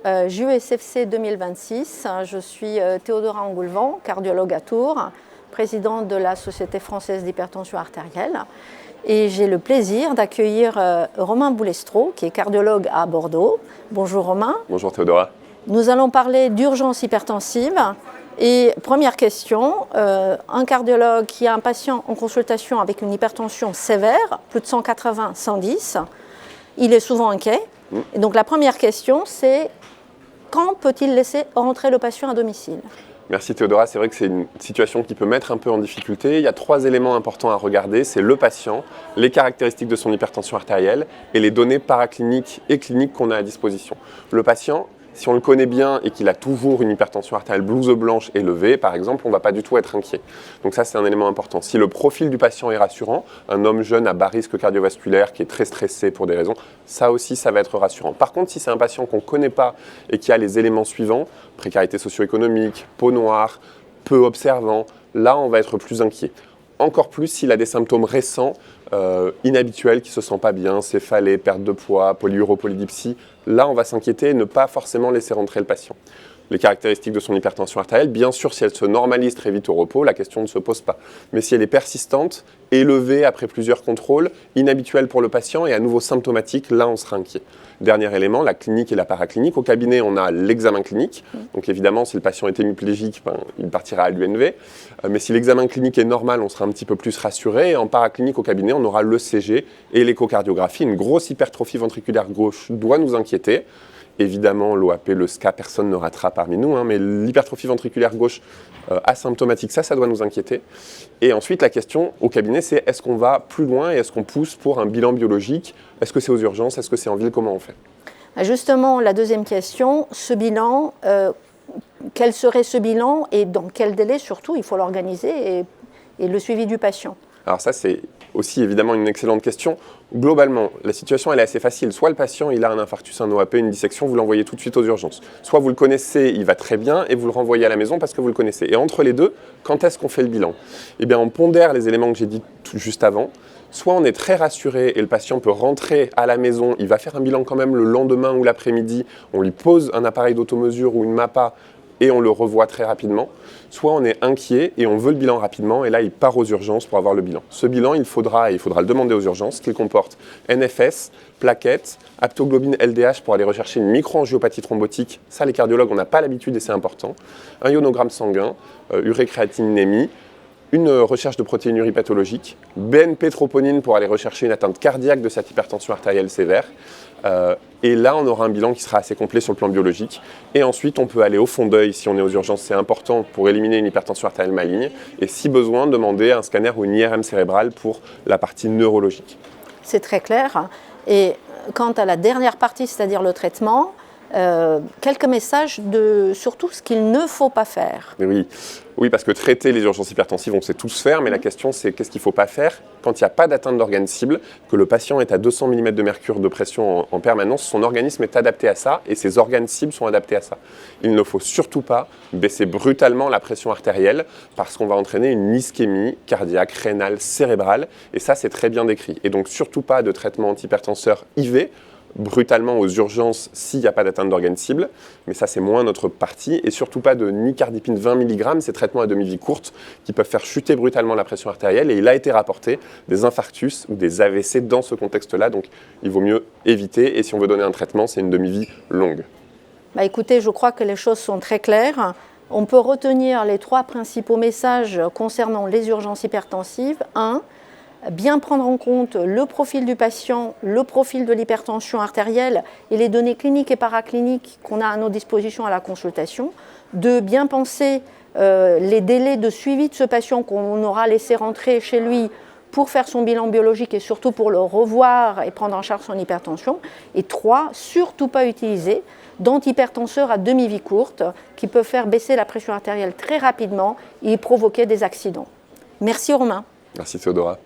JESFC 2026. Je suis Théodora Engoulevent, cardiologue à Tours, présidente de la Société française d'hypertension artérielle. Et j'ai le plaisir d'accueillir Romain Boulestreau, qui est cardiologue à Bordeaux. Bonjour Romain. Bonjour Théodora. Nous allons parler d'urgence hypertensive. Et première question, un cardiologue qui a un patient en consultation avec une hypertension sévère, plus de 180-110, il est souvent inquiet. Et donc la première question, c'est quand peut-il laisser rentrer le patient à domicile ? Merci Théodora, c'est vrai que c'est une situation qui peut mettre un peu en difficulté. Il y a 3 éléments importants à regarder, c'est le patient, les caractéristiques de son hypertension artérielle et les données paracliniques et cliniques qu'on a à disposition. Le patient, si on le connaît bien et qu'il a toujours une hypertension artérielle blouse blanche élevée, par exemple, on ne va pas du tout être inquiet. Donc ça, c'est un élément important. Si le profil du patient est rassurant, un homme jeune à bas risque cardiovasculaire qui est très stressé pour des raisons, ça aussi, ça va être rassurant. Par contre, si c'est un patient qu'on ne connaît pas et qui a les éléments suivants, précarité socio-économique, peau noire, peu observant, là, on va être plus inquiet. Encore plus s'il a des symptômes récents, inhabituels, qui ne se sent pas bien, céphalée, perte de poids, polyuropolydipsie, là on va s'inquiéter et ne pas forcément laisser rentrer le patient. Les caractéristiques de son hypertension artérielle, bien sûr, si elle se normalise très vite au repos, la question ne se pose pas. Mais si elle est persistante, élevée après plusieurs contrôles, inhabituelle pour le patient et à nouveau symptomatique, là on sera inquiet. Dernier élément, la clinique et la paraclinique. Au cabinet, on a l'examen clinique. Donc évidemment, si le patient est hémiplégique, il partira à l'UNV. Mais si l'examen clinique est normal, on sera un petit peu plus rassuré. Et en paraclinique, au cabinet, on aura l'ECG et l'échocardiographie. Une grosse hypertrophie ventriculaire gauche doit nous inquiéter. Évidemment, l'OAP, le SCA, personne ne ratera parmi nous, mais l'hypertrophie ventriculaire gauche asymptomatique, ça doit nous inquiéter. Et ensuite, la question au cabinet, c'est est-ce qu'on va plus loin et est-ce qu'on pousse pour un bilan biologique ? Est-ce que c'est aux urgences ? Est-ce que c'est en ville ? Comment on fait ? Justement, la deuxième question, ce bilan, quel serait ce bilan et dans quel délai surtout il faut l'organiser et le suivi du patient ? Alors ça, c'est aussi évidemment une excellente question. Globalement, la situation elle est assez facile. Soit le patient il a un infarctus, un OAP, une dissection, vous l'envoyez tout de suite aux urgences. Soit vous le connaissez, il va très bien et vous le renvoyez à la maison parce que vous le connaissez. Et entre les deux, quand est-ce qu'on fait le bilan ? Eh bien, on pondère les éléments que j'ai dit juste avant. Soit on est très rassuré et le patient peut rentrer à la maison, il va faire un bilan quand même le lendemain ou l'après-midi, on lui pose un appareil d'automesure ou une MAPA et on le revoit très rapidement. Soit on est inquiet et on veut le bilan rapidement et là il part aux urgences pour avoir le bilan. Ce bilan, il faudra le demander aux urgences, qu'il comporte NFS, plaquettes, aptoglobine LDH pour aller rechercher une microangiopathie thrombotique. Ça, les cardiologues, on n'a pas l'habitude et c'est important. Un ionogramme sanguin, urécréatinémie, une recherche de protéinurie pathologique, BNP-troponine pour aller rechercher une atteinte cardiaque de cette hypertension artérielle sévère. Et là, on aura un bilan qui sera assez complet sur le plan biologique. Et ensuite, on peut aller au fond d'œil si on est aux urgences. C'est important pour éliminer une hypertension artérielle maligne. Et si besoin, demander un scanner ou une IRM cérébrale pour la partie neurologique. C'est très clair. Et quant à la dernière partie, c'est-à-dire le traitement, quelques messages sur tout ce qu'il ne faut pas faire. Oui, parce que traiter les urgences hypertensives, on sait tous faire, mais la question c'est qu'est-ce qu'il ne faut pas faire quand il n'y a pas d'atteinte d'organe cible, que le patient est à 200 mm de mercure de pression en permanence, son organisme est adapté à ça et ses organes cibles sont adaptés à ça. Il ne faut surtout pas baisser brutalement la pression artérielle parce qu'on va entraîner une ischémie cardiaque, rénale, cérébrale et ça c'est très bien décrit. Et donc surtout pas de traitement antihypertenseur IV, brutalement aux urgences s'il n'y a pas d'atteinte d'organes cible, mais ça c'est moins notre partie, et surtout pas de nicardipine 20 mg, ces traitements à demi-vie courte qui peuvent faire chuter brutalement la pression artérielle, et il a été rapporté des infarctus ou des AVC dans ce contexte-là, donc il vaut mieux éviter, et si on veut donner un traitement, c'est une demi-vie longue. Écoutez, je crois que les choses sont très claires. On peut retenir les 3 principaux messages concernant les urgences hypertensives. 1. Bien prendre en compte le profil du patient, le profil de l'hypertension artérielle et les données cliniques et paracliniques qu'on a à nos dispositions à la consultation. 2. Bien penser les délais de suivi de ce patient qu'on aura laissé rentrer chez lui pour faire son bilan biologique et surtout pour le revoir et prendre en charge son hypertension. Et 3. Surtout pas utiliser d'antihypertenseurs à demi-vie courte qui peuvent faire baisser la pression artérielle très rapidement et provoquer des accidents. Merci Romain. Merci Théodora.